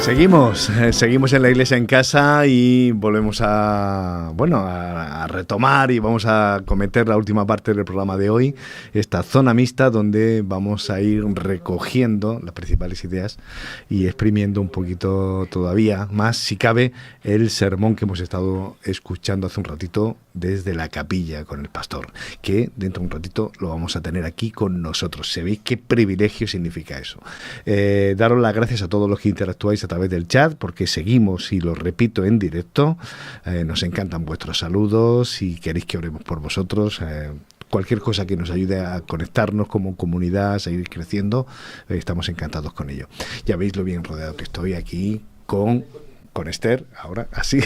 Seguimos en la Iglesia en Casa y volvemos a retomar y vamos a cometer la última parte del programa de hoy, esta zona mixta donde vamos a ir recogiendo las principales ideas y exprimiendo un poquito todavía más, si cabe, el sermón que hemos estado escuchando hace un ratito desde la capilla con el pastor, que dentro de un ratito lo vamos a tener aquí con nosotros. ¿Sabéis qué privilegio significa eso? Daros las gracias a todos los que interactuáis a través del chat, porque seguimos, y lo repito, en directo. Nos encantan vuestros saludos, si queréis que oremos por vosotros, cualquier cosa que nos ayude a conectarnos como comunidad, a seguir creciendo, estamos encantados con ello. Ya veis lo bien rodeado que estoy aquí con Esther, ahora así.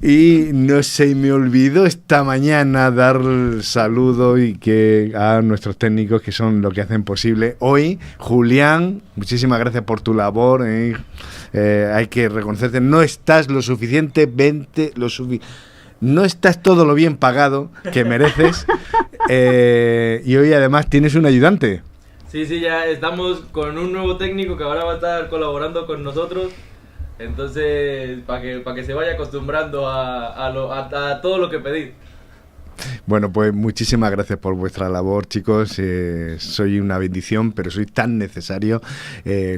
Y no se me olvidó esta mañana dar el saludo y que a nuestros técnicos, que son lo que hacen posible hoy. Julián, muchísimas gracias por tu labor. Hay que reconocerte, no estás lo suficientemente no estás todo lo bien pagado que mereces. Y hoy además tienes un ayudante. Sí, ya estamos con un nuevo técnico que ahora va a estar colaborando con nosotros. Entonces, para que se vaya acostumbrando a todo lo que pedís. Bueno, pues muchísimas gracias por vuestra labor, chicos. Soy una bendición, pero soy tan necesario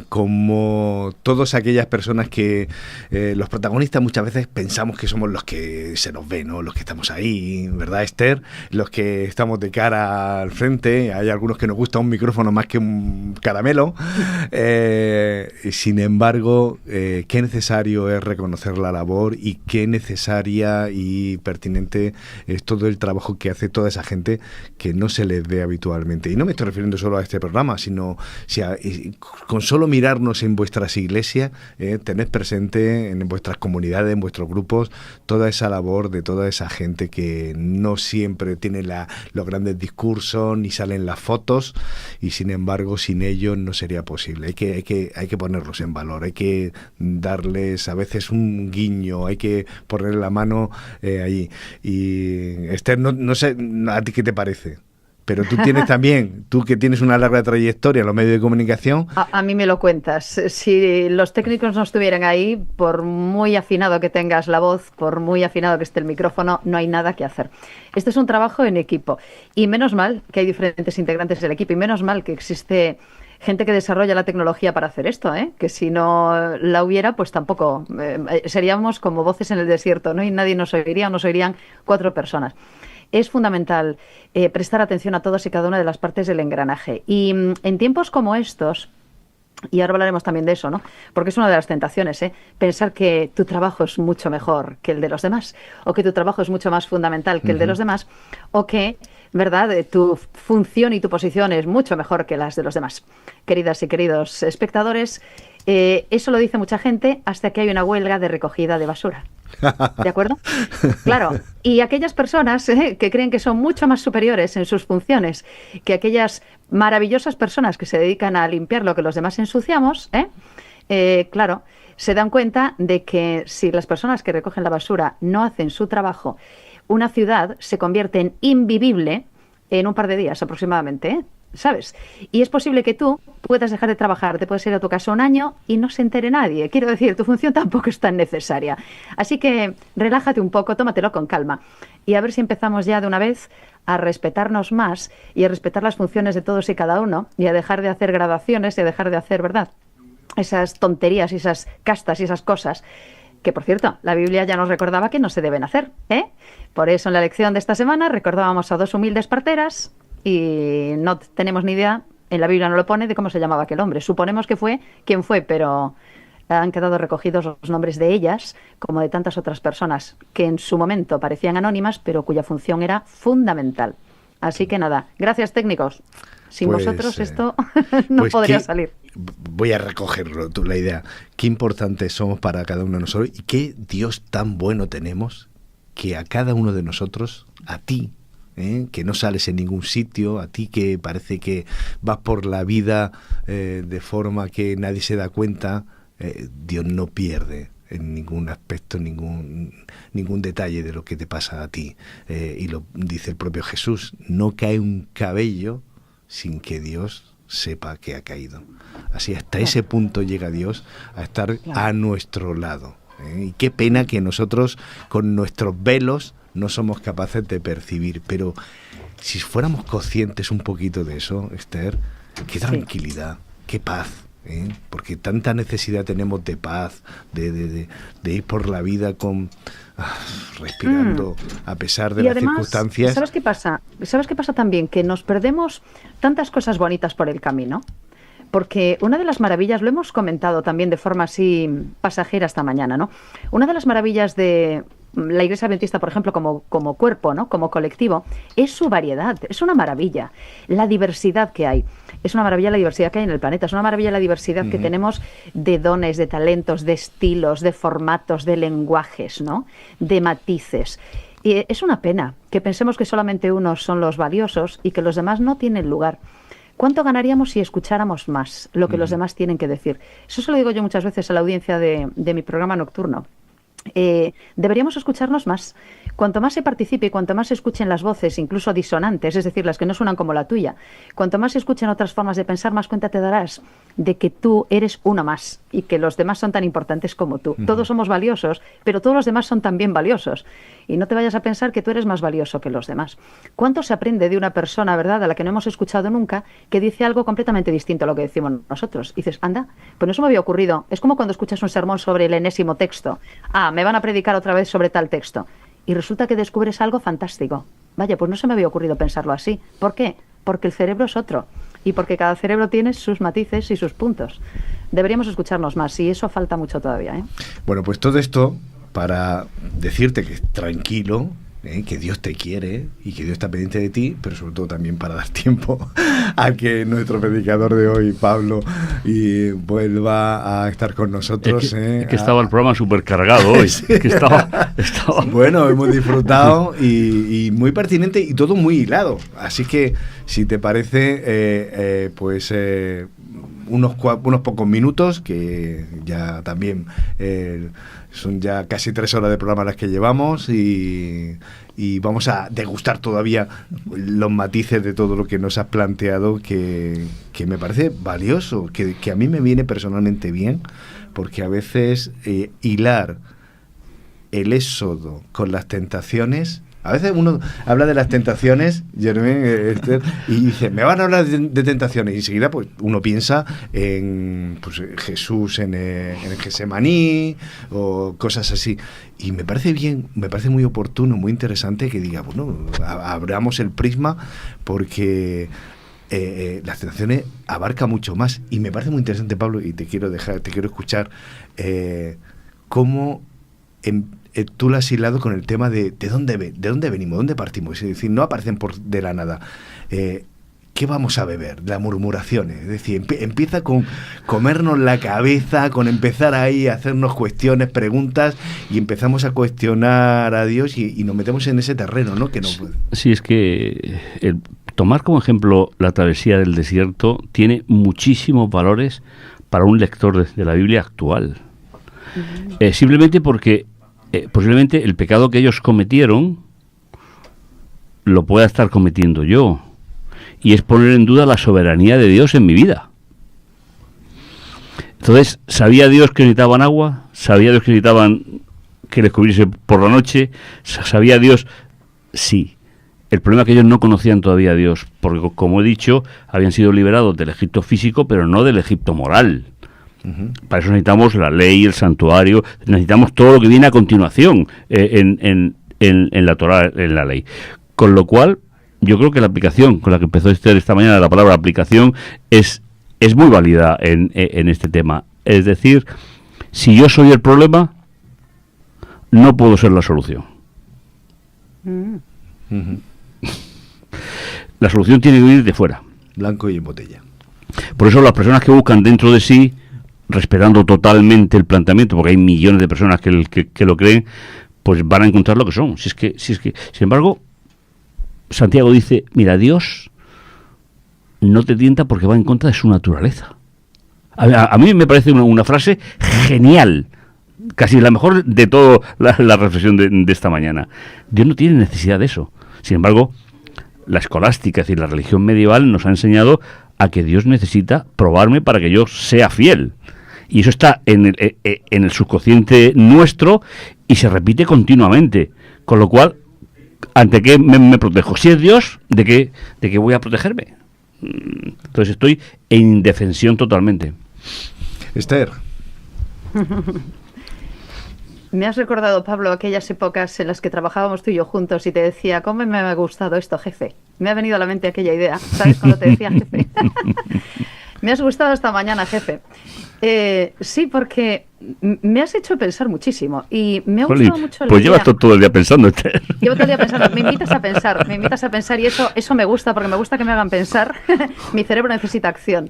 como todas aquellas personas que los protagonistas muchas veces pensamos que somos los que se nos ven, ¿no? Los que estamos ahí, ¿verdad, Esther? Los que estamos de cara al frente. Hay algunos que nos gusta un micrófono más que un caramelo. Sin embargo, qué necesario es reconocer la labor y qué necesaria y pertinente es todo el trabajo que hace toda esa gente que no se les ve habitualmente. Y no me estoy refiriendo solo a este programa, sino con solo mirarnos en vuestras iglesias, tened presente en vuestras comunidades, en vuestros grupos, toda esa labor de toda esa gente que no siempre tiene los grandes discursos ni salen las fotos, y sin embargo sin ellos no sería posible. Hay que ponerlos en valor, hay que darles a veces un guiño, hay que ponerle la mano allí. Y Esther, no sé a ti qué te parece, pero tú tienes también, tú que tienes una larga trayectoria en los medios de comunicación. A mí me lo cuentas. Si los técnicos no estuvieran ahí, por muy afinado que tengas la voz, por muy afinado que esté el micrófono, no hay nada que hacer. Este es un trabajo en equipo, y menos mal que hay diferentes integrantes del equipo, y menos mal que existe gente que desarrolla la tecnología para hacer esto, que si no la hubiera, pues tampoco seríamos como voces en el desierto, ¿no? Y nadie nos oiría, o nos oirían 4 personas. Es fundamental prestar atención a todas y cada una de las partes del engranaje. Y en tiempos como estos, y ahora hablaremos también de eso, ¿no? Porque es una de las tentaciones, pensar que tu trabajo es mucho mejor que el de los demás, o que tu trabajo es mucho más fundamental que el de los demás, o que, ¿verdad?, tu función y tu posición es mucho mejor que las de los demás. Queridas y queridos espectadores, eso lo dice mucha gente hasta que hay una huelga de recogida de basura. ¿De acuerdo? Claro. Y aquellas personas que creen que son mucho más superiores en sus funciones que aquellas maravillosas personas que se dedican a limpiar lo que los demás ensuciamos, claro, se dan cuenta de que si las personas que recogen la basura no hacen su trabajo, una ciudad se convierte en invivible en un par de días aproximadamente, ¿sabes? Y es posible que tú puedas dejar de trabajar, te puedes ir a tu casa un año y no se entere nadie. Quiero decir, tu función tampoco es tan necesaria. Así que relájate un poco, tómatelo con calma y a ver si empezamos ya de una vez a respetarnos más y a respetar las funciones de todos y cada uno, y a dejar de hacer gradaciones y a dejar de hacer, ¿verdad?, esas tonterías y esas castas y esas cosas que, por cierto, la Biblia ya nos recordaba que no se deben hacer, Por eso en la lección de esta semana recordábamos a 2 humildes parteras y no tenemos ni idea, en la Biblia no lo pone, de cómo se llamaba aquel hombre. Suponemos que fue quien fue, pero han quedado recogidos los nombres de ellas, como de tantas otras personas que en su momento parecían anónimas, pero cuya función era fundamental. Así que nada, gracias técnicos. Sin vosotros esto no podría salir. Voy a recogerlo, la idea. Qué importantes somos para cada uno de nosotros y qué Dios tan bueno tenemos que a cada uno de nosotros, a ti, que no sales en ningún sitio, a ti que parece que vas por la vida de forma que nadie se da cuenta, Dios no pierde en ningún aspecto, ningún detalle de lo que te pasa a ti. Y lo dice el propio Jesús, no cae un cabello sin que Dios sepa que ha caído. Así hasta ese punto llega Dios a estar a nuestro lado. Y qué pena que nosotros con nuestros velos no somos capaces de percibir, pero si fuéramos conscientes un poquito de eso, Esther, qué tranquilidad, qué paz. Porque tanta necesidad tenemos de paz, de ir por la vida con respirando a pesar de y las además, circunstancias. ¿Sabes qué pasa? ¿Sabes qué pasa también? Que nos perdemos tantas cosas bonitas por el camino. Porque una de las maravillas, lo hemos comentado también de forma así pasajera esta mañana, ¿no? Una de las maravillas de la Iglesia Adventista, por ejemplo, como cuerpo, ¿no? Como colectivo, es su variedad, es una maravilla. La diversidad que hay, es una maravilla la diversidad que hay en el planeta, es una maravilla la diversidad que tenemos de dones, de talentos, de estilos, de formatos, de lenguajes, ¿no? De matices. Y es una pena que pensemos que solamente unos son los valiosos y que los demás no tienen lugar. ¿Cuánto ganaríamos si escucháramos más lo que los demás tienen que decir? Eso se lo digo yo muchas veces a la audiencia de mi programa nocturno. Deberíamos escucharnos más. Cuanto más se participe y cuanto más se escuchen las voces, incluso disonantes, es decir, las que no suenan como la tuya, cuanto más se escuchen otras formas de pensar, más cuenta te darás de que tú eres uno más y que los demás son tan importantes como tú. Todos somos valiosos, pero todos los demás son también valiosos. Y no te vayas a pensar que tú eres más valioso que los demás. ¿Cuánto se aprende de una persona, verdad, a la que no hemos escuchado nunca, que dice algo completamente distinto a lo que decimos nosotros? Y dices, anda, pues no se me había ocurrido. Es como cuando escuchas un sermón sobre el enésimo texto. Me van a predicar otra vez sobre tal texto. Y resulta que descubres algo fantástico. Vaya, pues no se me había ocurrido pensarlo así. ¿Por qué? Porque el cerebro es otro. Y porque cada cerebro tiene sus matices y sus puntos. Deberíamos escucharnos más, y eso falta mucho todavía, ¿eh? Bueno, pues todo esto para decirte que tranquilo, que Dios te quiere y que Dios está pendiente de ti, pero sobre todo también para dar tiempo a que nuestro predicador de hoy, Pablo, vuelva a estar con nosotros. Es que estaba el programa súper cargado hoy. Sí. Que estaba... Bueno, hemos disfrutado y muy pertinente y todo muy hilado. Así que, si te parece, unos pocos minutos, que ya también son ya casi 3 horas de programa las que llevamos, y vamos a degustar todavía los matices de todo lo que nos has planteado, que me parece valioso, que a mí me viene personalmente bien, porque a veces hilar el éxodo con las tentaciones. A veces uno habla de las tentaciones, Germán, Esther, y dice, me van a hablar de tentaciones, y enseguida pues uno piensa en Jesús en el Getsemaní o cosas así. Y me parece bien, me parece muy oportuno, muy interesante que diga, bueno, abramos el prisma, porque las tentaciones abarca mucho más. Y me parece muy interesante, Pablo, y te quiero escuchar cómo tú lo has hilado con el tema de dónde venimos, dónde partimos. Es decir, no aparecen de la nada. ¿Qué vamos a beber? Las murmuraciones. Es decir, empieza con comernos la cabeza, con empezar ahí a hacernos cuestiones, preguntas, y empezamos a cuestionar a Dios y nos metemos en ese terreno, ¿no? Que no puede. Sí, es que tomar como ejemplo la travesía del desierto tiene muchísimos valores para un lector de la Biblia actual. Simplemente porque posiblemente el pecado que ellos cometieron lo pueda estar cometiendo yo, y es poner en duda la soberanía de Dios en mi vida. Entonces, ¿sabía Dios que necesitaban agua? ¿Sabía Dios que necesitaban que les cubriese por la noche? ¿Sabía Dios? Sí. El problema es que ellos no conocían todavía a Dios, porque, como he dicho, habían sido liberados del Egipto físico, pero no del Egipto moral. Para eso necesitamos la ley, el santuario, necesitamos todo lo que viene a continuación en la Torá, en la ley. Con lo cual, yo creo que la aplicación con la que empezó Esther esta mañana, la palabra aplicación, es muy válida en este tema. Es decir, si yo soy el problema, no puedo ser la solución. La solución tiene que venir de fuera. Blanco y en botella. Por eso las personas que buscan dentro de sí, respetando totalmente el planteamiento, porque hay millones de personas que lo creen, pues van a encontrar lo que son. Si es que, sin embargo, Santiago dice, mira, Dios no te tienta porque va en contra de su naturaleza. A mí me parece una frase genial, casi la mejor de toda la reflexión de esta mañana. Dios no tiene necesidad de eso. Sin embargo, la escolástica, es decir, la religión medieval nos ha enseñado a que Dios necesita probarme para que yo sea fiel. Y eso está en el subconsciente nuestro y se repite continuamente. Con lo cual, ¿ante qué me protejo? Si es Dios, ¿de qué voy a protegerme? Entonces estoy en indefensión totalmente. Esther. Me has recordado, Pablo, aquellas épocas en las que trabajábamos tú y yo juntos y te decía, ¿cómo me ha gustado esto, jefe? Me ha venido a la mente aquella idea, ¿sabes? Cuando te decía jefe. Me has gustado esta mañana, jefe. Sí, porque me has hecho pensar muchísimo y me ha gustado mucho la pues idea. llevas todo el día pensando, Esther. Llevo todo el día pensando, me invitas a pensar y eso me gusta, porque me gusta que me hagan pensar. Mi cerebro necesita acción.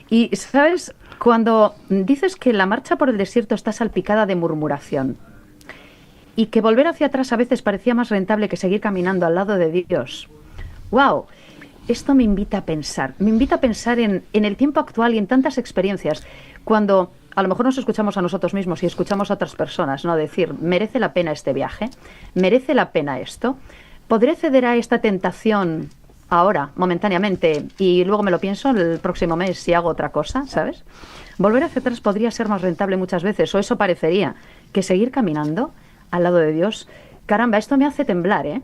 Y, ¿sabes? Cuando dices que la marcha por el desierto está salpicada de murmuración y que volver hacia atrás a veces parecía más rentable que seguir caminando al lado de Dios. ¡Wow! Esto me invita a pensar. Me invita a pensar en el tiempo actual y en tantas experiencias. Cuando a lo mejor nos escuchamos a nosotros mismos y escuchamos a otras personas, ¿no? Decir, ¿merece la pena este viaje? ¿Merece la pena esto? ¿Podré ceder a esta tentación ahora, momentáneamente, y luego me lo pienso el próximo mes si hago otra cosa, ¿sabes? Volver hacia atrás podría ser más rentable muchas veces, o eso parecería, que seguir caminando al lado de Dios. Caramba, esto me hace temblar, ¿eh?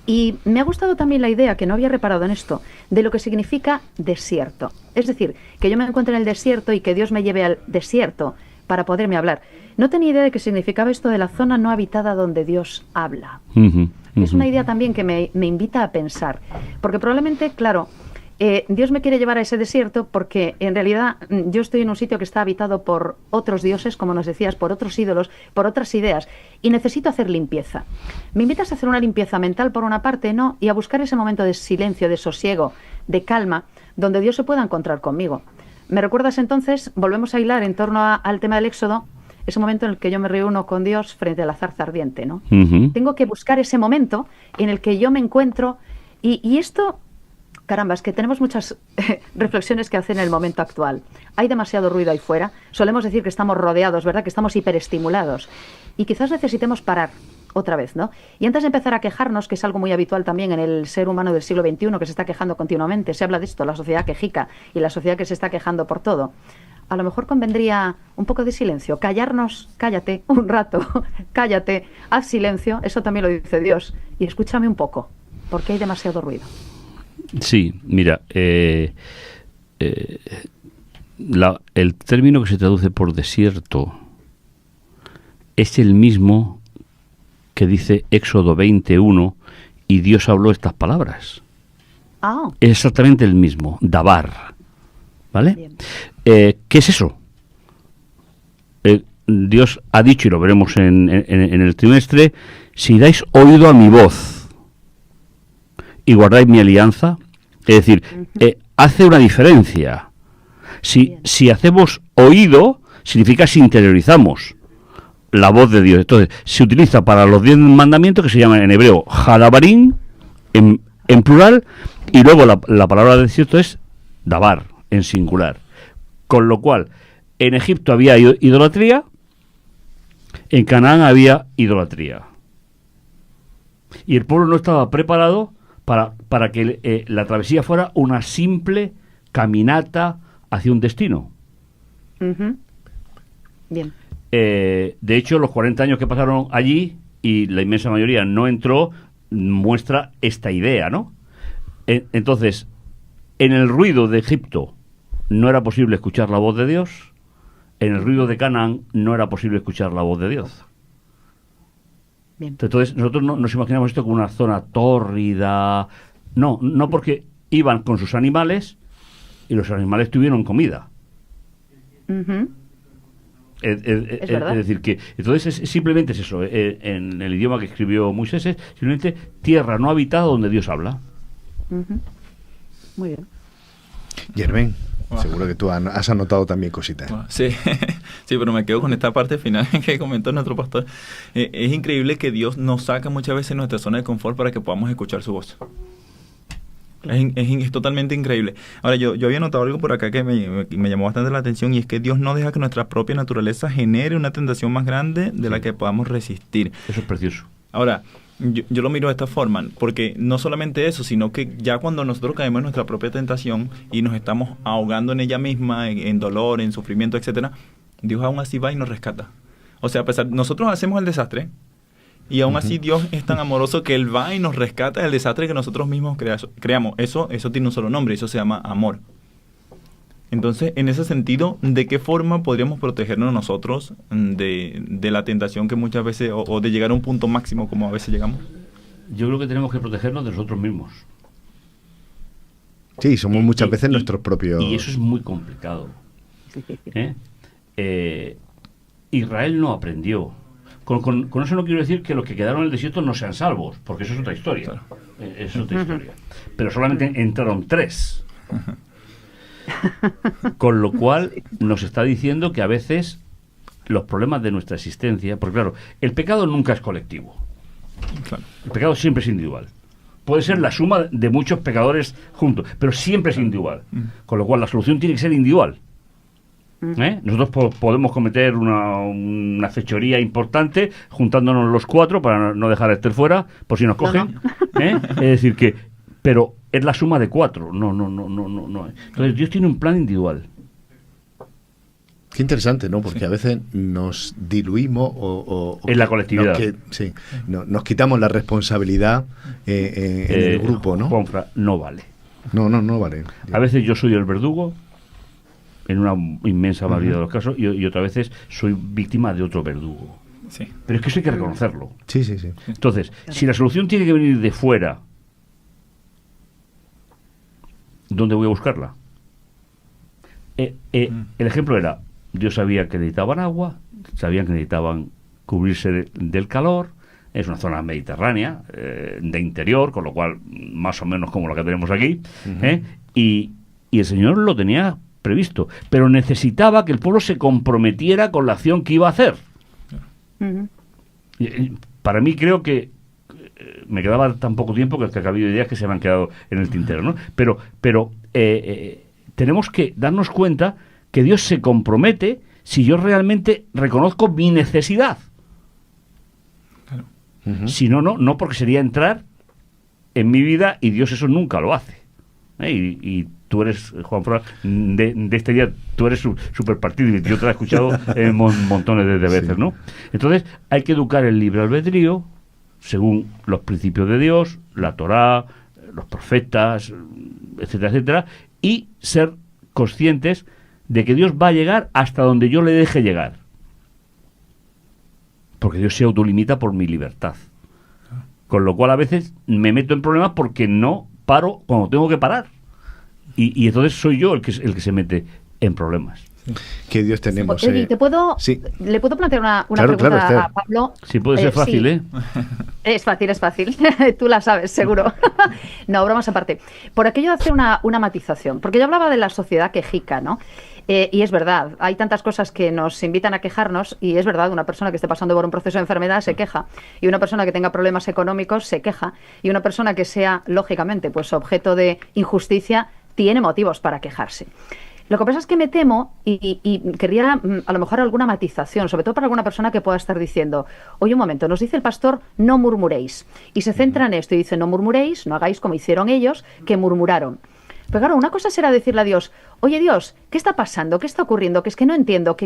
Y me ha gustado también la idea, que no había reparado en esto, de lo que significa desierto. Es decir, que yo me encuentre en el desierto y que Dios me lleve al desierto para poderme hablar. No tenía idea de qué significaba esto de la zona no habitada donde Dios habla. Es una idea también que me invita a pensar, porque probablemente, claro, Dios me quiere llevar a ese desierto porque en realidad yo estoy en un sitio que está habitado por otros dioses, como nos decías, por otros ídolos, por otras ideas, y necesito hacer limpieza. ¿Me invitas a hacer una limpieza mental por una parte? No, y a buscar ese momento de silencio, de sosiego, de calma, donde Dios se pueda encontrar conmigo. ¿Me recuerdas entonces? Volvemos a hilar en torno al tema del Éxodo, ese momento en el que yo me reúno con Dios frente a la zarza ardiente, ¿no? Tengo que buscar ese momento en el que yo me encuentro y esto, caramba, es que tenemos muchas reflexiones que hacer en el momento actual. Hay demasiado ruido ahí fuera. Solemos decir que estamos rodeados, ¿verdad? Que estamos hiperestimulados. Y quizás necesitemos parar otra vez, ¿no? Y antes de empezar a quejarnos, que es algo muy habitual también en el ser humano del siglo XXI, que se está quejando continuamente, se habla de esto, la sociedad quejica y la sociedad que se está quejando por todo. A lo mejor convendría un poco de silencio, callarnos, cállate un rato, cállate, haz silencio, eso también lo dice Dios, y escúchame un poco, porque hay demasiado ruido. Sí, mira, el término que se traduce por desierto es el mismo que dice Éxodo 21, y Dios habló estas palabras. Es exactamente el mismo, Dabar, ¿vale? ¿Qué es eso? Dios ha dicho, y lo veremos en el trimestre, si dais oído a mi voz y guardáis mi alianza, es decir, hace una diferencia. Si hacemos oído, significa si interiorizamos la voz de Dios. Entonces, se utiliza para los 10 mandamientos, que se llaman en hebreo Hadabarim, en plural, y luego la palabra desierto es Dabar, en singular. Con lo cual, en Egipto había idolatría, en Canaán había idolatría. Y el pueblo no estaba preparado para que la travesía fuera una simple caminata hacia un destino. Bien. De hecho, los 40 años que pasaron allí, y la inmensa mayoría no entró, muestra esta idea, ¿no? Entonces, en el ruido de Egipto no era posible escuchar la voz de Dios, en el ruido de Canaán no era posible escuchar la voz de Dios. Bien. Entonces, nosotros no nos imaginamos esto como una zona tórrida. No porque iban con sus animales y los animales tuvieron comida. Es decir, que entonces simplemente es eso. En el idioma que escribió Moisés es simplemente tierra no habitada donde Dios habla. Muy bien. Germán, seguro que tú has anotado también cositas. Sí, sí, pero me quedo con esta parte final que comentó nuestro pastor. Es increíble que Dios nos saca muchas veces de nuestra zona de confort para que podamos escuchar su voz. Es totalmente increíble. Ahora, yo había notado algo por acá que me llamó bastante la atención, y es que Dios no deja que nuestra propia naturaleza genere una tentación más grande de la que podamos resistir. Eso es precioso. Ahora, Yo lo miro de esta forma, porque no solamente eso, sino que ya cuando nosotros caemos en nuestra propia tentación y nos estamos ahogando en ella misma, en dolor, en sufrimiento, etcétera, Dios aún así va y nos rescata. O sea, a pesar, nosotros hacemos el desastre y aún así Dios es tan amoroso que Él va y nos rescata del desastre que nosotros mismos creamos. Eso tiene un solo nombre, eso se llama amor. Entonces, en ese sentido, ¿de qué forma podríamos protegernos nosotros de la tentación que muchas veces, o de llegar a un punto máximo como a veces llegamos? Yo creo que tenemos que protegernos de nosotros mismos. Sí, somos muchas veces nuestros propios... Y eso es muy complicado. Israel no aprendió. Con eso no quiero decir que los que quedaron en el desierto no sean salvos, porque eso es otra historia. Claro. Es otra historia. Pero solamente entraron 3. Con lo cual nos está diciendo que a veces los problemas de nuestra existencia, porque claro, el pecado nunca es colectivo. Claro. El pecado siempre es individual. Puede ser la suma de muchos pecadores juntos, pero siempre es individual. Con lo cual la solución tiene que ser individual. Nosotros podemos cometer una fechoría importante juntándonos los 4 para no dejar a Esther fuera, por si nos cogen. Es decir que, pero es la suma de 4. No. Entonces Dios tiene un plan individual. Qué interesante, ¿no? Porque a veces nos diluimos en la colectividad. Nos quitamos la responsabilidad en el grupo, ¿no? Juanfra, no vale. No vale. A veces yo soy el verdugo, en una inmensa mayoría de los casos, y otras veces soy víctima de otro verdugo. Sí. Pero es que eso hay que reconocerlo. Sí. Entonces, si la solución tiene que venir de fuera, ¿dónde voy a buscarla? El ejemplo era, Dios sabía que necesitaban agua, sabían que necesitaban cubrirse del calor, es una zona mediterránea, de interior, con lo cual más o menos como la que tenemos aquí, y el Señor lo tenía previsto, pero necesitaba que el pueblo se comprometiera con la acción que iba a hacer. Para mí creo que me quedaba tan poco tiempo que ha habido ideas que se me han quedado en el tintero, ¿no? Pero tenemos que darnos cuenta que Dios se compromete si yo realmente reconozco mi necesidad. Claro. Si no, porque sería entrar en mi vida y Dios eso nunca lo hace. Y tú eres, Juanfran, de este día, tú eres súper partido y yo te lo he escuchado montones de veces, ¿no? Entonces, hay que educar el libre albedrío según los principios de Dios, la Torá, los profetas, etcétera, etcétera, y ser conscientes de que Dios va a llegar hasta donde yo le deje llegar. Porque Dios se autolimita por mi libertad. Con lo cual a veces me meto en problemas porque no paro cuando tengo que parar. Y entonces soy yo el que se mete en problemas. ¿Qué Dios tenemos? ¿Le puedo plantear una pregunta a Pablo? Sí, puede ser fácil, ¿eh? Es fácil. Tú la sabes, seguro. No, bromas aparte. Por aquello de hacer una matización. Porque yo hablaba de la sociedad quejica, ¿no? Y es verdad, hay tantas cosas que nos invitan a quejarnos, y es verdad, una persona que esté pasando por un proceso de enfermedad se queja, y una persona que tenga problemas económicos se queja, y una persona que sea, lógicamente, pues objeto de injusticia tiene motivos para quejarse. Lo que pasa es que me temo, y querría a lo mejor alguna matización, sobre todo para alguna persona que pueda estar diciendo, oye, un momento, nos dice el pastor, no murmuréis. Y se centra en esto y dice, no murmuréis, no hagáis como hicieron ellos, que murmuraron. Pero claro, una cosa será decirle a Dios, oye Dios, ¿qué está pasando? ¿Qué está ocurriendo? Que es que no entiendo,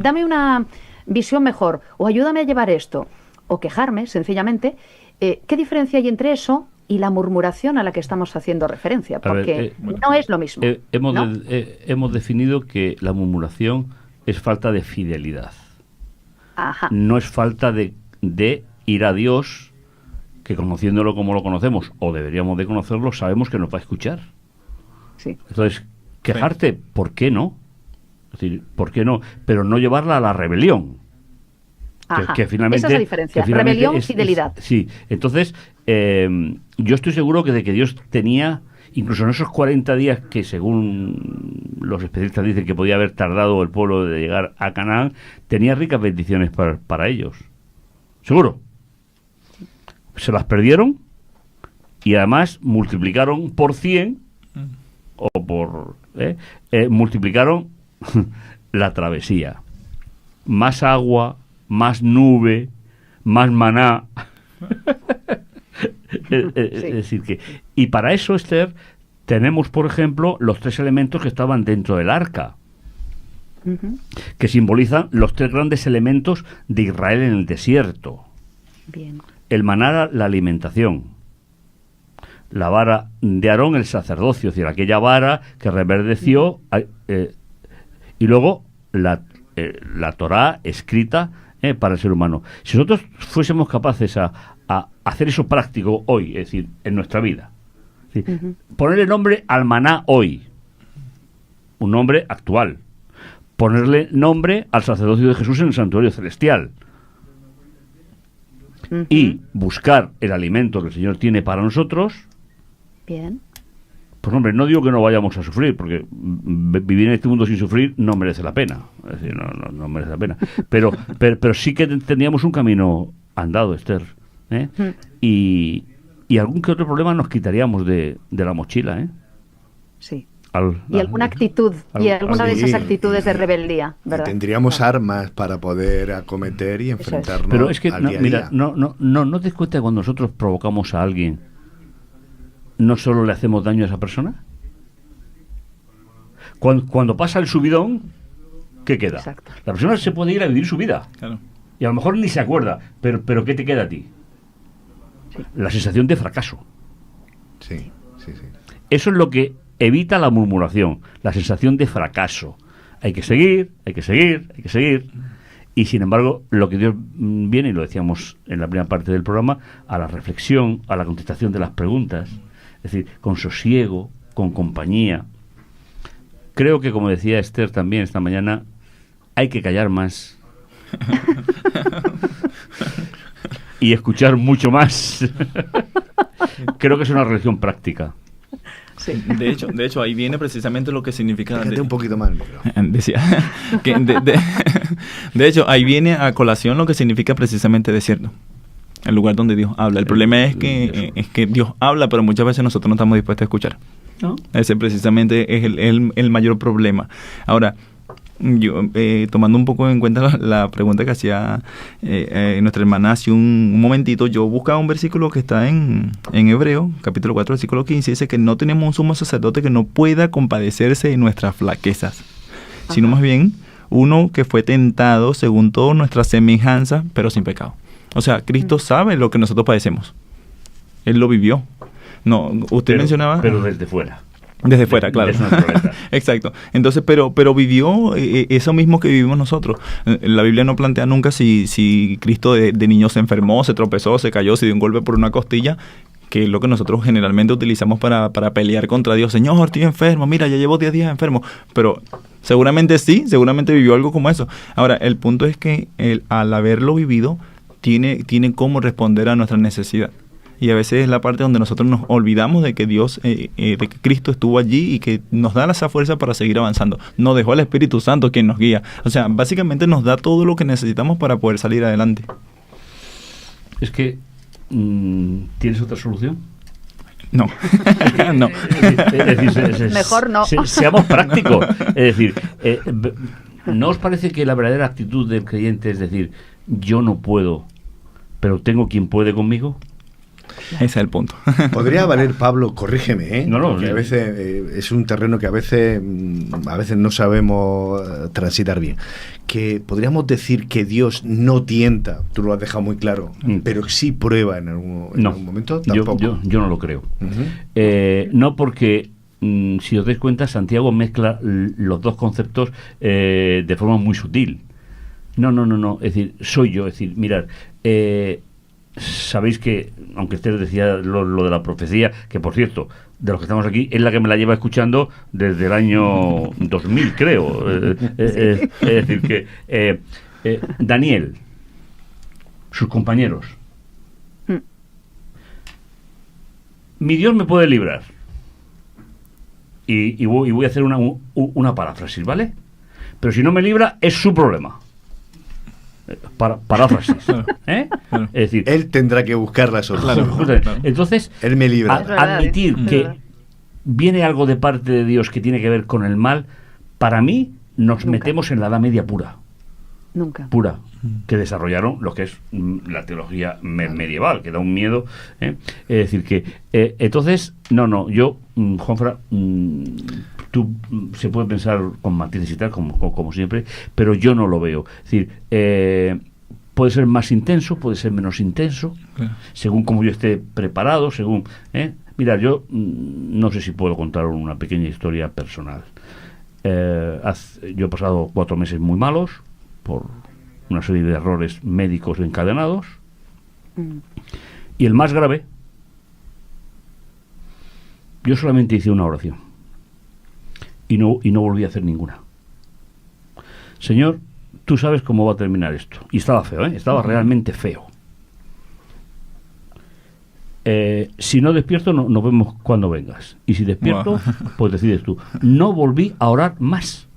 dame una visión mejor, o ayúdame a llevar esto. O quejarme, sencillamente. ¿Qué diferencia hay entre eso y la murmuración a la que estamos haciendo referencia? Porque no es lo mismo. Hemos definido que la murmuración es falta de fidelidad. Ajá. No es falta de ir a Dios, que conociéndolo como lo conocemos, o deberíamos de conocerlo, sabemos que nos va a escuchar. Sí. Entonces, quejarte, ¿por qué no? Es decir, ¿por qué no? Pero no llevarla a la rebelión. Que finalmente, esa es la diferencia, rebelión y fidelidad. Sí, entonces yo estoy seguro que Dios tenía, incluso en esos 40 días que según los especialistas dicen que podía haber tardado el pueblo de llegar a Canaán, tenía ricas bendiciones para ellos. Seguro. Se las perdieron y además multiplicaron por 100 o por... multiplicaron la travesía. Más agua, más nube, más maná, Es decir, que... Y para eso, Esther, tenemos, por ejemplo, los 3 elementos que estaban dentro del arca, que simbolizan los 3 grandes elementos de Israel en el desierto. Bien. El maná, la alimentación. La vara de Aarón, el sacerdocio, es decir, aquella vara que reverdeció, y luego la Torá escrita para el ser humano. Si nosotros fuésemos capaces a hacer eso práctico hoy, es decir, en nuestra vida, es decir, ponerle nombre al maná hoy, un nombre actual, ponerle nombre al sacerdocio de Jesús en el santuario celestial, y buscar el alimento que el Señor tiene para nosotros. Bien. Pues hombre, no digo que no vayamos a sufrir, porque vivir en este mundo sin sufrir no merece la pena. Es decir, no merece la pena. Pero sí que tendríamos un camino andado, Esther. Y algún que otro problema nos quitaríamos de la mochila. Sí. Y alguna actitud, y alguna de esas actitudes de rebeldía, ¿verdad? Tendríamos armas para poder acometer y enfrentarnos. Pero es que, al día a mira, día. no te das cuenta que cuando nosotros provocamos a alguien, no solo le hacemos daño a esa persona. Cuando pasa el subidón, ¿qué queda? Exacto. La persona se puede ir a vivir su vida. Claro. Y a lo mejor ni se acuerda, pero ¿qué te queda a ti? Sí. La sensación de fracaso. Sí. Eso es lo que evita la murmuración, la sensación de fracaso. Hay que seguir. Y sin embargo, lo que Dios viene, y lo decíamos en la primera parte del programa, a la reflexión, a la contestación de las preguntas, es decir, con sosiego, con compañía. Creo que, como decía Esther también esta mañana, hay que callar más y escuchar mucho más. Creo que es una religión práctica. Sí. De hecho, ahí viene precisamente lo que significa... Fíjate un poquito más, negro. Decía que de hecho, ahí viene a colación lo que significa precisamente desierto. El lugar donde Dios habla. El problema es que Dios habla, pero muchas veces nosotros no estamos dispuestos a escuchar. ¿No? Ese precisamente es el mayor problema. Ahora, yo tomando un poco en cuenta la pregunta que hacía nuestra hermana hace un momentito, yo buscaba un versículo que está en Hebreo, capítulo 4, versículo 15, dice que no tenemos un sumo sacerdote que no pueda compadecerse de nuestras flaquezas, sino más bien uno que fue tentado según todas nuestras semejanzas, pero sin pecado. O sea, Cristo sabe lo que nosotros padecemos. Él lo vivió. No, usted mencionaba... Pero desde fuera. Desde fuera, claro. Exacto. Entonces, pero vivió eso mismo que vivimos nosotros. La Biblia no plantea nunca si Cristo de niño se enfermó, se tropezó, se cayó, se dio un golpe por una costilla, que es lo que nosotros generalmente utilizamos para pelear contra Dios. Señor, estoy enfermo, mira, ya llevo 10 días enfermo. Pero seguramente sí, seguramente vivió algo como eso. Ahora, el punto es que al haberlo vivido, tiene cómo responder a nuestra necesidad. Y a veces es la parte donde nosotros nos olvidamos de que Dios, de que Cristo estuvo allí y que nos da esa fuerza para seguir avanzando. Nos dejó al Espíritu Santo quien nos guía. O sea, básicamente nos da todo lo que necesitamos para poder salir adelante. Es que, ¿tienes otra solución? No. No. Es decir, mejor no. Seamos prácticos. Es decir, ¿no os parece que la verdadera actitud del creyente es decir, yo no puedo, pero tengo quien puede conmigo? Ese es el punto. Podría valer, Pablo, corrígeme, No, que a veces es un terreno que a veces no sabemos transitar bien. Que podríamos decir que Dios no tienta, tú lo has dejado muy claro, pero sí prueba en algún momento. Tampoco. Yo no lo creo. No, porque si os dais cuenta, Santiago mezcla los dos conceptos de forma muy sutil. No. Es decir, soy yo. Es decir, mirad, sabéis que, aunque usted decía lo de la profecía, que por cierto, de los que estamos aquí, es la que me la lleva escuchando desde el año 2000, creo. Es decir, que Daniel, sus compañeros, mi Dios me puede librar. Y voy a hacer una paráfrasis, ¿vale? Pero si no me libra, es su problema. Paráfrasis. Es decir, él tendrá que buscar la solución. Claro. Entonces, él me libra. Admitir que viene algo de parte de Dios que tiene que ver con el mal, para mí nos metemos en la Edad Media pura. Nunca. pura, que desarrollaron lo que es la teología medieval, que da un miedo. Es decir, que entonces, yo, Juanfra, tú se puede pensar con matices y tal, como siempre, pero yo no lo veo. Es decir, puede ser más intenso, puede ser menos intenso, según como yo esté preparado, según... Mira, yo no sé si puedo contar una pequeña historia personal. Yo he pasado 4 meses muy malos por una serie de errores médicos encadenados, y el más grave, yo solamente hice una oración y no volví a hacer ninguna. Señor, tú sabes cómo va a terminar esto. Y estaba feo, estaba realmente feo. Si no despierto, nos vemos cuando vengas. Y si despierto, pues decides tú. No volví a orar más.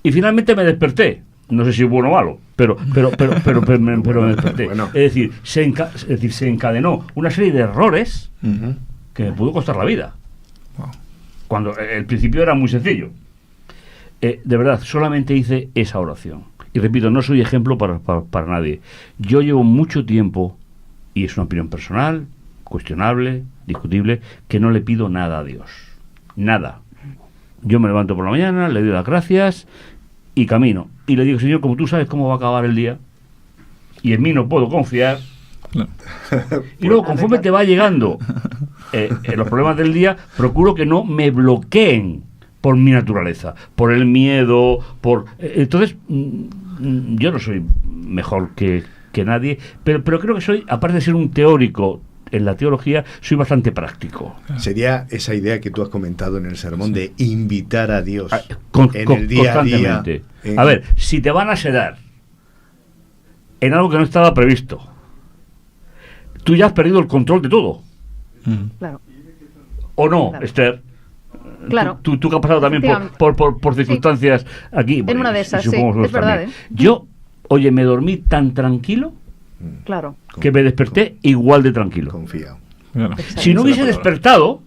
Y finalmente me desperté. No sé si es bueno o malo, pero me desperté. Bueno. Es decir, se encadenó una serie de errores que me pudo costar la vida. Cuando el principio era muy sencillo. De verdad, solamente hice esa oración. Y repito, no soy ejemplo para nadie. Yo llevo mucho tiempo, y es una opinión personal, cuestionable, discutible, que no le pido nada a Dios. Nada. Yo me levanto por la mañana, le doy las gracias y camino. Y le digo, Señor, como tú sabes cómo va a acabar el día, y en mí no puedo confiar. No. Y luego, conforme te va llegando los problemas del día, procuro que no me bloqueen por mi naturaleza, por el miedo, entonces yo no soy mejor que nadie, pero creo que soy, aparte de ser un teórico en la teología, soy bastante práctico. Sería esa idea que tú has comentado en el sermón de invitar a Dios en el día a día. A ver, si te van a sedar en algo que no estaba previsto, tú ya has perdido el control de todo. Claro. ¿O no, claro. Esther? Claro. Tú que has pasado también por circunstancias aquí. En una de esas, sí, es verdad. Yo, oye, me dormí tan tranquilo, claro, que me desperté igual de tranquilo. Confiado. Si no hubiese despertado,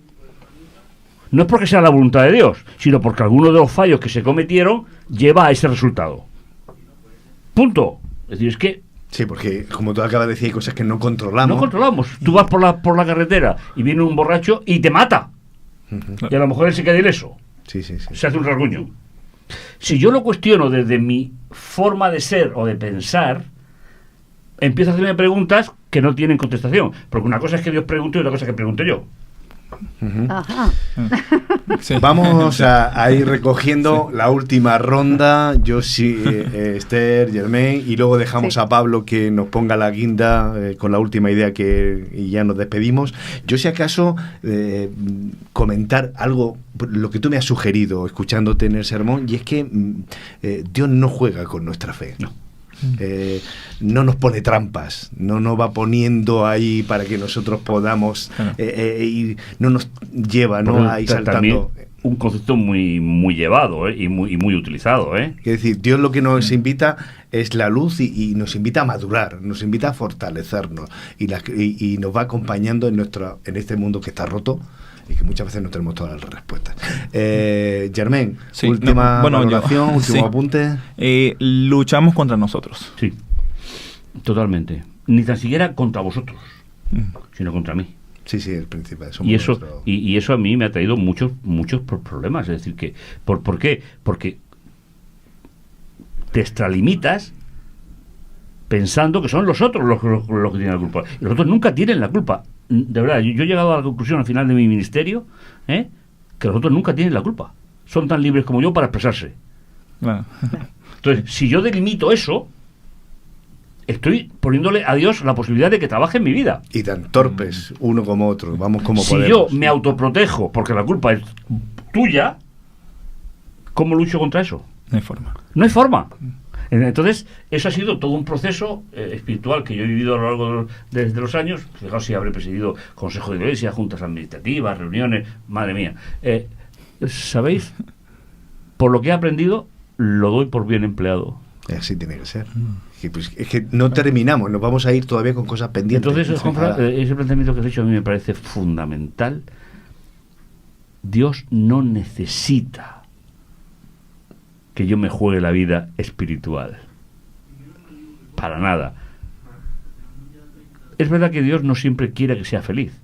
no es porque sea la voluntad de Dios, sino porque alguno de los fallos que se cometieron lleva a ese resultado. Punto. Es decir, es que... Sí, porque como tú acabas de decir, hay cosas que no controlamos. No controlamos. Tú vas por la carretera y viene un borracho y te mata. Y a lo mejor él se queda ileso. Sí. Se hace un rasguño. Si yo lo cuestiono desde mi forma de ser o de pensar, empiezo a hacerme preguntas que no tienen contestación. Porque una cosa es que Dios pregunte y otra cosa es que pregunte yo. Ajá. Sí. Vamos a ir recogiendo la última ronda. Yo sí, Esther, Germain, y luego dejamos a Pablo que nos ponga la guinda con la última idea y ya nos despedimos. Yo, si acaso, comentar algo, lo que tú me has sugerido escuchándote en el sermón, y es que Dios no juega con nuestra fe. No. No nos pone trampas, no nos va poniendo ahí para que nosotros podamos y no nos lleva a ir saltando. Un concepto muy llevado y muy utilizado. Es decir, Dios lo que nos invita es la luz y nos invita a madurar, nos invita a fortalecernos y nos va acompañando en este mundo que está roto y que muchas veces no tenemos todas las respuestas. Germain, última valoración, último apunte. Luchamos contra nosotros. Sí, totalmente. Ni tan siquiera contra vosotros, sino contra mí. Sí, el principal. Y eso a mí me ha traído muchos problemas. Es decir, que ¿por qué? Porque te extralimitas pensando que son los otros los que tienen la culpa. Y los otros nunca tienen la culpa. De verdad, yo he llegado a la conclusión al final de mi ministerio que los otros nunca tienen la culpa. Son tan libres como yo para expresarse. Bueno. Entonces, si yo delimito eso, estoy poniéndole a Dios la posibilidad de que trabaje en mi vida. Y tan torpes uno como otro, vamos como podemos. Si yo me autoprotejo porque la culpa es tuya, ¿cómo lucho contra eso? No hay forma. No hay forma. Entonces, eso ha sido todo un proceso espiritual que yo he vivido a lo largo de los años. Fijaos si habré presidido consejos de iglesia, juntas administrativas, reuniones, madre mía. ¿Sabéis? Por lo que he aprendido, lo doy por bien empleado. Así tiene que ser. Es que no terminamos, nos vamos a ir todavía con cosas pendientes. Entonces, Juanfra, ese planteamiento que has hecho a mí me parece fundamental. Dios no necesita que yo me juegue la vida espiritual. Para nada. Es verdad que Dios no siempre quiere que sea feliz,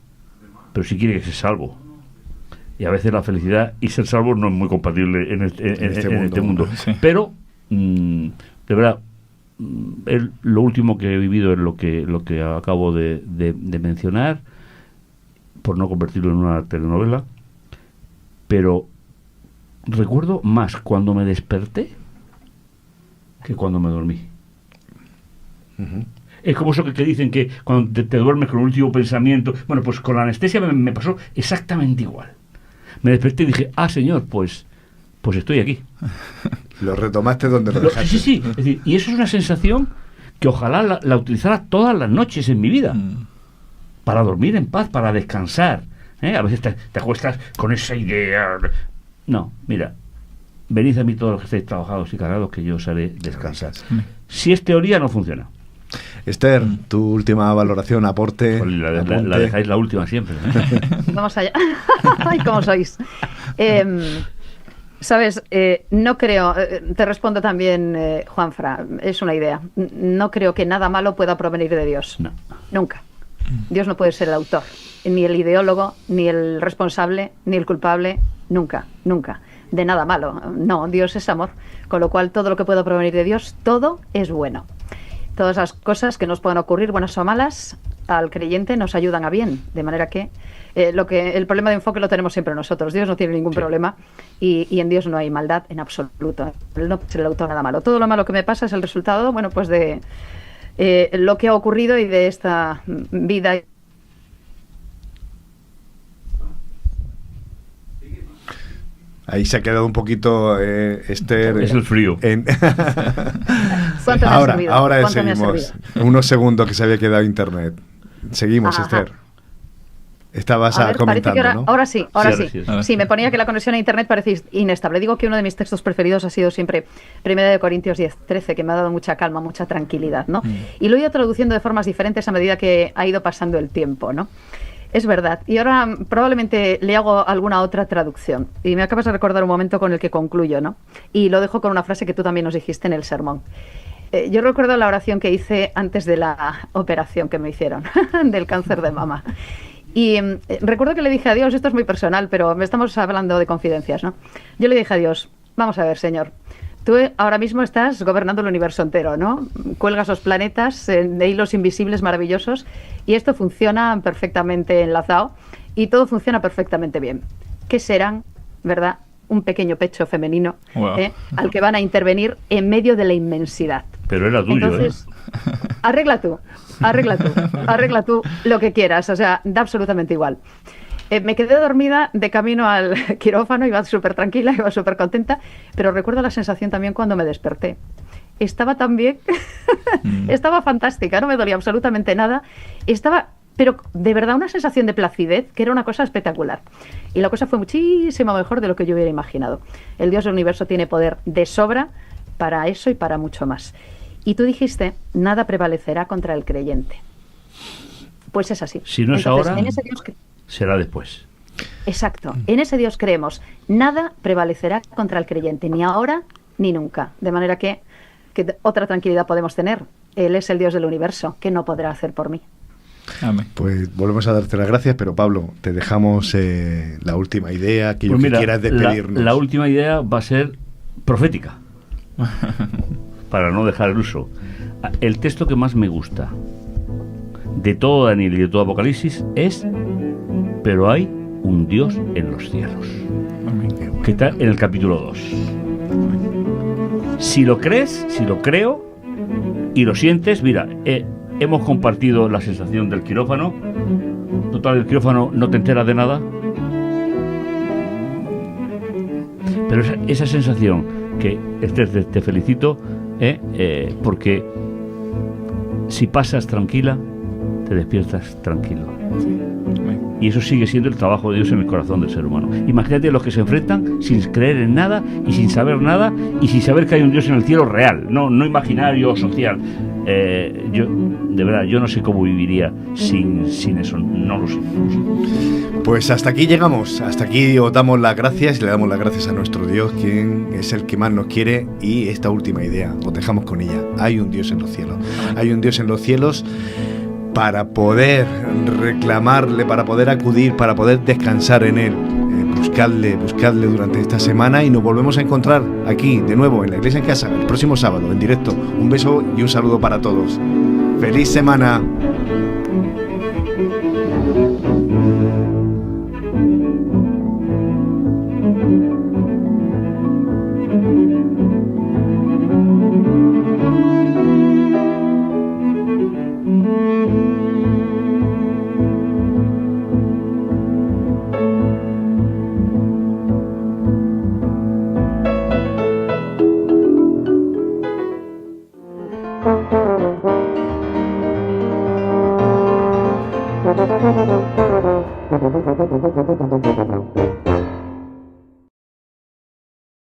pero sí quiere que sea salvo. Y a veces la felicidad y ser salvo no es muy compatible en este mundo. Sí. Pero, de verdad, lo último que he vivido es lo que acabo de mencionar, por no convertirlo en una telenovela. Pero recuerdo más cuando me desperté que cuando me dormí. Ujú. Es como eso que dicen que cuando te duermes con el último pensamiento. Bueno, pues con la anestesia me pasó exactamente igual. Me desperté y dije, Señor, pues estoy aquí. Lo retomaste donde lo dejaste. Sí. Es decir, y eso es una sensación que ojalá la utilizara todas las noches en mi vida. Para dormir en paz, para descansar. A veces te acuestas con esa idea. No, mira, venid a mí todos los que estáis trabajados y cargados, que yo os haré descansar. Si es teoría, no funciona. Esther, tu última valoración, aporte. La dejáis la última siempre. Vamos allá. Ay, ¿cómo sois? Sabes, no creo, te respondo también, Juanfra, es una idea. No creo que nada malo pueda provenir de Dios. No. Nunca. Dios no puede ser el autor, ni el ideólogo, ni el responsable, ni el culpable. Nunca, nunca. De nada malo. No, Dios es amor. Con lo cual, todo lo que pueda provenir de Dios, todo es bueno. Todas las cosas que nos puedan ocurrir, buenas o malas, al creyente nos ayudan a bien. De manera que el problema de enfoque lo tenemos siempre nosotros. Dios no tiene ningún problema y en Dios no hay maldad en absoluto. Él no es el autor de nada malo. Todo lo malo que me pasa es el resultado, bueno, pues de lo que ha ocurrido y de esta vida. Ahí se ha quedado un poquito Esther. Es el frío. ¿Cuánto me ha servido? Ahora ¿Cuánto me ha seguimos. servido? Unos segundos que se había quedado internet. Seguimos, Ajá. Esther. Estabas A ver, comentando, parece que ¿no? ahora sí. Sí. Sí, me ponía que la conexión a internet parece inestable. Digo que uno de mis textos preferidos ha sido siempre 1 Corintios 10:13, que me ha dado mucha calma, mucha tranquilidad, ¿no? Y lo he ido traduciendo de formas diferentes a medida que ha ido pasando el tiempo, ¿no? Es verdad. Y ahora probablemente le hago alguna otra traducción. Y me acabas de recordar un momento con el que concluyo, ¿no? Y lo dejo con una frase que tú también nos dijiste en el sermón. Yo recuerdo la oración que hice antes de la operación que me hicieron del cáncer de mama. Y recuerdo que le dije a Dios, esto es muy personal, pero estamos hablando de confidencias, ¿no? Yo le dije a Dios, vamos a ver, Señor, tú ahora mismo estás gobernando el universo entero, ¿no? Cuelgas los planetas de hilos invisibles maravillosos y esto funciona perfectamente enlazado y todo funciona perfectamente bien. ¿Qué serán, verdad? Un pequeño pecho femenino al que van a intervenir en medio de la inmensidad. Pero era tuyo. Entonces, arregla tú lo que quieras, o sea, da absolutamente igual. Me quedé dormida de camino al quirófano, iba súper tranquila, iba súper contenta, pero recuerdo la sensación también cuando me desperté. Estaba tan bien, estaba fantástica, no me dolía absolutamente nada, pero de verdad una sensación de placidez que era una cosa espectacular. Y la cosa fue muchísimo mejor de lo que yo hubiera imaginado. El Dios del universo tiene poder de sobra para eso y para mucho más. Y tú dijiste, nada prevalecerá contra el creyente. Pues es así. Si no es entonces, ahora, en ese Dios será después. Exacto. En ese Dios creemos. Nada prevalecerá contra el creyente, ni ahora ni nunca. De manera que otra tranquilidad podemos tener. Él es el Dios del universo. ¿Qué no podrá hacer por mí? Amén. Pues volvemos a darte las gracias, pero Pablo, te dejamos la última idea, aquello que quieras despedirnos. La última idea va a ser profética, para no dejar el uso. El texto que más me gusta de todo Daniel y de todo Apocalipsis es: pero hay un Dios en los cielos. Amén. Que está en el capítulo 2. Si lo crees, si lo creo y lo sientes, mira, hemos compartido la sensación del quirófano. Total, el quirófano no te enteras de nada. Pero esa sensación que, Esther, te felicito, porque si pasas tranquila, te despiertas tranquilo. Y eso sigue siendo el trabajo de Dios en el corazón del ser humano. Imagínate los que se enfrentan sin creer en nada y sin saber nada y sin saber que hay un Dios en el cielo real, no imaginario o social. Yo, de verdad, yo no sé cómo viviría sin eso, no lo sé. Pues hasta aquí llegamos, hasta aquí os damos las gracias y le damos las gracias a nuestro Dios, quien es el que más nos quiere. Y esta última idea, os dejamos con ella: hay un Dios en los cielos, hay un Dios en los cielos para poder reclamarle, para poder acudir, para poder descansar en Él. Buscadle durante esta semana y nos volvemos a encontrar aquí de nuevo en la Iglesia en Casa el próximo sábado en directo. Un beso y un saludo para todos. ¡Feliz semana! Thank you.